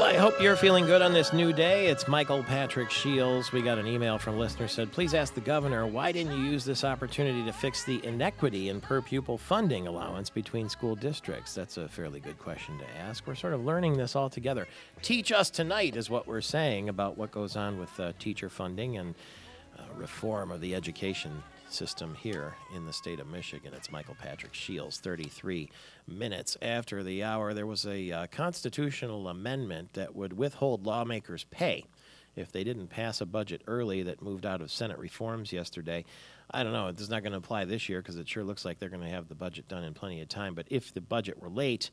I hope you're feeling good on this new day. It's Michael Patrick Shields. We got an email from a listener said, please ask the governor, why didn't you use this opportunity to fix the inequity in per-pupil funding allowance between school districts? That's a fairly good question to ask. We're sort of learning this all together. Teach us tonight is what we're saying about what goes on with teacher funding and reform of the education system here in the state of Michigan. It's Michael Patrick Shields, 33 minutes after the hour. There was a constitutional amendment that would withhold lawmakers' pay if they didn't pass a budget early that moved out of Senate reforms yesterday. I don't know. It's not going to apply this year because it sure looks like they're going to have the budget done in plenty of time. But if the budget were late,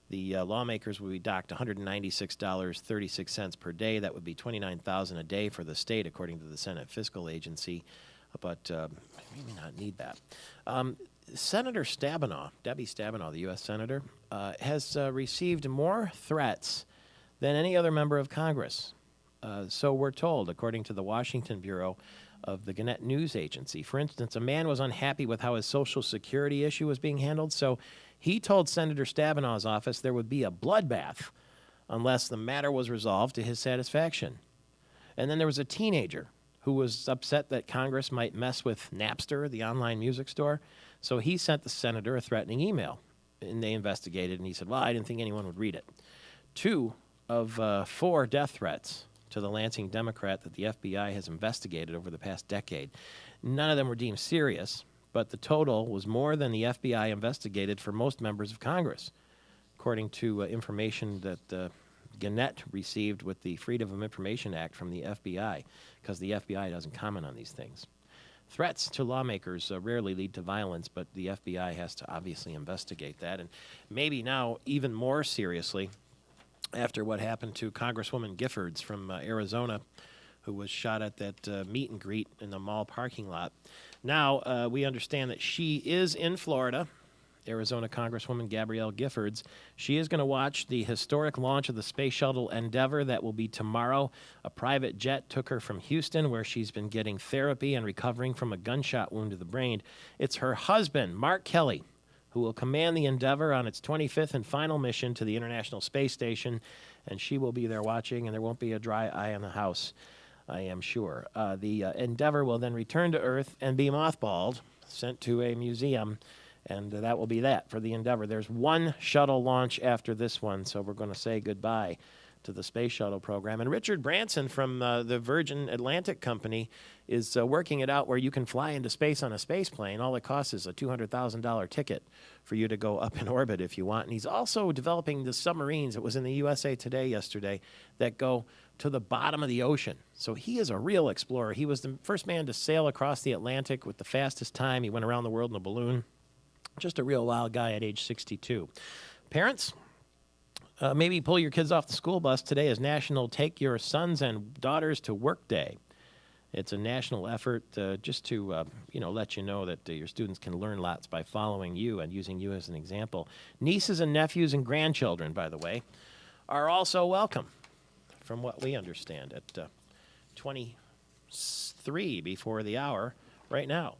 the lawmakers would be docked $196.36 per day. That would be $29,000 a day for the state, according to the Senate Fiscal Agency. But maybe not need that. Senator Stabenow, Debbie Stabenow, the U.S. Senator, has received more threats than any other member of Congress. So we're told, according to the Washington Bureau of the Gannett News Agency. For instance, a man was unhappy with how his Social Security issue was being handled, so he told Senator Stabenow's office there would be a bloodbath unless the matter was resolved to his satisfaction. And then there was a teenager who was upset that Congress might mess with Napster, the online music store. So he sent the senator a threatening email, and they investigated, and he said, well, I didn't think anyone would read it. 2 of 4 death threats to the Lansing Democrat that the FBI has investigated over the past decade. None of them were deemed serious, but the total was more than the FBI investigated for most members of Congress, according to information that Gannett received with the Freedom of Information Act from the FBI, because the FBI doesn't comment on these things. Threats to lawmakers rarely lead to violence, but the FBI has to obviously investigate that. And maybe now even more seriously after what happened to Congresswoman Giffords from Arizona, who was shot at that meet and greet in the mall parking lot. Now we understand that she is in Florida. Arizona Congresswoman Gabrielle Giffords. She is going to watch the historic launch of the Space Shuttle Endeavour. That will be tomorrow. A private jet took her from Houston, where she's been getting therapy and recovering from a gunshot wound to the brain. It's her husband, Mark Kelly, who will command the Endeavour on its 25th and final mission to the International Space Station, and she will be there watching, and there won't be a dry eye in the house, I am sure. The Endeavour will then return to Earth and be mothballed, sent to a museum. And that will be that for the Endeavour. There's one shuttle launch after this one, so we're going to say goodbye to the Space Shuttle program. And Richard Branson from the Virgin Atlantic Company is working it out where you can fly into space on a space plane. All it costs is a $200,000 ticket for you to go up in orbit if you want. And he's also developing the submarines. It was in the USA Today yesterday that go to the bottom of the ocean. So he is a real explorer. He was the first man to sail across the Atlantic with the fastest time. He went around the world in a balloon. Just a real wild guy at age 62. Parents, maybe pull your kids off the school bus. Today is National Take Your Sons and Daughters to Work Day. It's a national effort just to let you know that your students can learn lots by following you and using you as an example. Nieces and nephews and grandchildren, by the way, are also welcome, from what we understand, at 23 before the hour right now.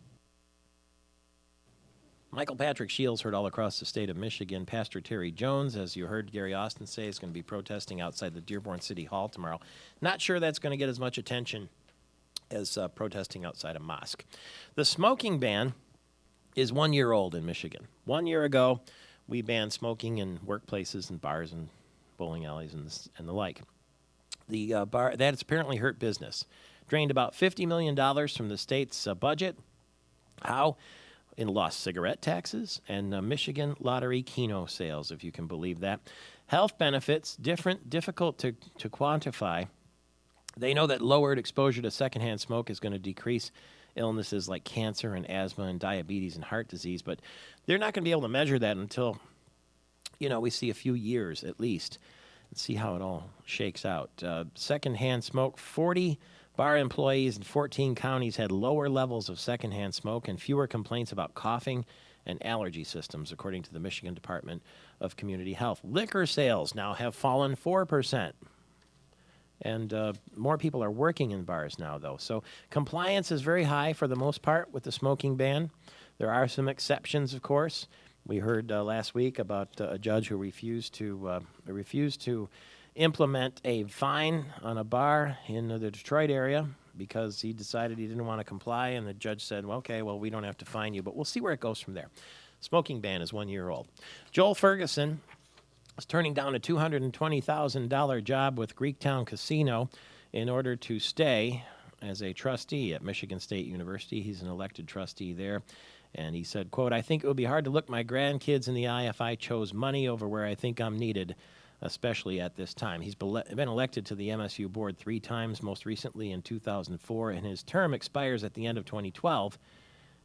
Michael Patrick Shields heard all across the state of Michigan. Pastor Terry Jones, as you heard Gary Austin say, is going to be protesting outside the Dearborn City Hall tomorrow. Not sure that's going to get as much attention as protesting outside a mosque. The smoking ban is 1 year old in Michigan. 1 year ago, we banned smoking in workplaces and bars and bowling alleys and the like. The that has apparently hurt business. Drained about $50 million from the state's budget. How? In lost cigarette taxes and Michigan lottery Keno sales, if you can believe that. Health benefits, difficult to quantify. They know that lowered exposure to secondhand smoke is going to decrease illnesses like cancer and asthma and diabetes and heart disease, but they're not going to be able to measure that until, we see a few years at least and see how it all shakes out. Secondhand smoke, 40 bar employees in 14 counties had lower levels of secondhand smoke and fewer complaints about coughing and allergy systems, according to the Michigan Department of Community Health. Liquor sales now have fallen 4%. And more people are working in bars now, though. So compliance is very high for the most part with the smoking ban. There are some exceptions, of course. We heard last week about a judge who refused to implement a fine on a bar in the Detroit area because he decided he didn't want to comply, and the judge said, well, okay, well, we don't have to fine you, but we'll see where it goes from there. Smoking ban is 1 year old. Joel Ferguson is turning down a $220,000 job with Greektown Casino in order to stay as a trustee at Michigan State University. He's an elected trustee there. And he said, quote, I think it would be hard to look my grandkids in the eye if I chose money over where I think I'm needed, especially at this time. He's been elected to the MSU board 3 times, most recently in 2004, and his term expires at the end of 2012.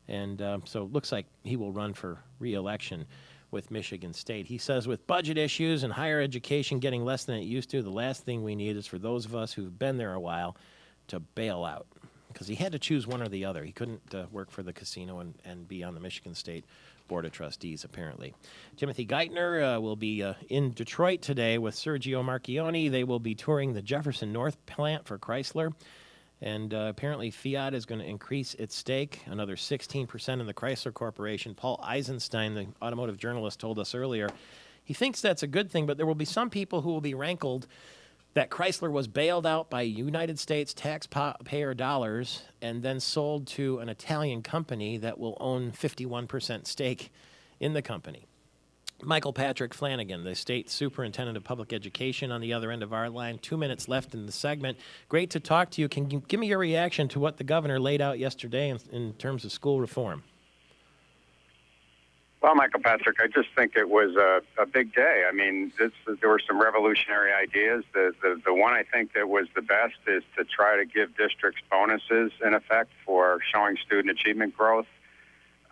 And so it looks like he will run for re-election with Michigan State. He says with budget issues and higher education getting less than it used to, the last thing we need is for those of us who've been there a while to bail out. Because he had to choose one or the other. He couldn't work for the casino and be on the Michigan State Board of Trustees, apparently. Timothy Geithner will be in Detroit today with Sergio Marchionne. They will be touring the Jefferson North plant for Chrysler. And apparently Fiat is going to increase its stake, another 16% in the Chrysler Corporation. Paul Eisenstein, the automotive journalist, told us earlier, he thinks that's a good thing, but there will be some people who will be rankled that Chrysler was bailed out by United States taxpayer dollars and then sold to an Italian company that will own 51% stake in the company. Michael Patrick Flanagan, the state superintendent of public education, on the other end of our line. 2 minutes left in the segment. Great to talk to you. Can you give me your reaction to what the governor laid out yesterday in terms of school reform? Well, Michael Patrick, I just think it was a big day. I mean, there were some revolutionary ideas. The one I think that was the best is to try to give districts bonuses, in effect, for showing student achievement growth.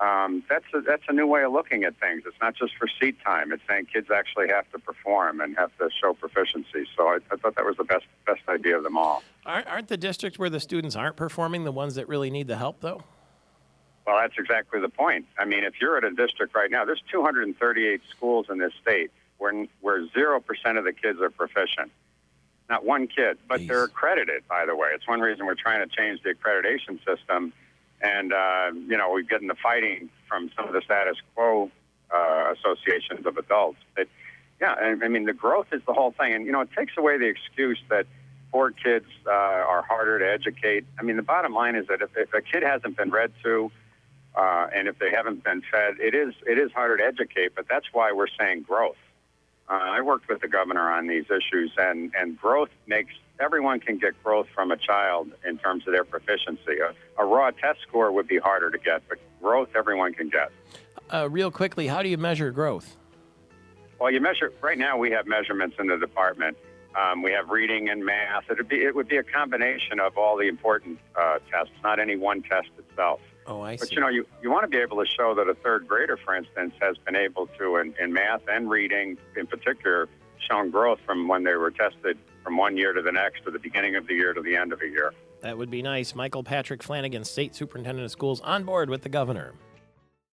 That's a new way of looking at things. It's not just for seat time. It's saying kids actually have to perform and have to show proficiency. So I thought that was the best idea of them all. Aren't the districts where the students aren't performing the ones that really need the help, though? Well, that's exactly the point. I mean, if you're at a district right now, there's 238 schools in this state where 0% of the kids are proficient. Not one kid, but Jeez. They're accredited, by the way. It's one reason we're trying to change the accreditation system. And, we get into fighting from some of the status quo associations of adults. But, yeah, I mean, the growth is the whole thing. And, it takes away the excuse that poor kids are harder to educate. I mean, the bottom line is that if a kid hasn't been read to, and if they haven't been fed, it is harder to educate, but that's why we're saying growth. I worked with the governor on these issues, and growth everyone can get growth from a child in terms of their proficiency. A raw test score would be harder to get, but growth everyone can get. Real quickly, how do you measure growth? Well, right now we have measurements in the department. We have reading and math. It would be a combination of all the important tests, not any one test itself. Oh, I see. But, you want to be able to show that a third grader, for instance, has been able to, in math and reading in particular, shown growth from when they were tested from 1 year to the next, to the beginning of the year to the end of a year. That would be nice. Michael Patrick Flanagan, State Superintendent of Schools, on board with the governor.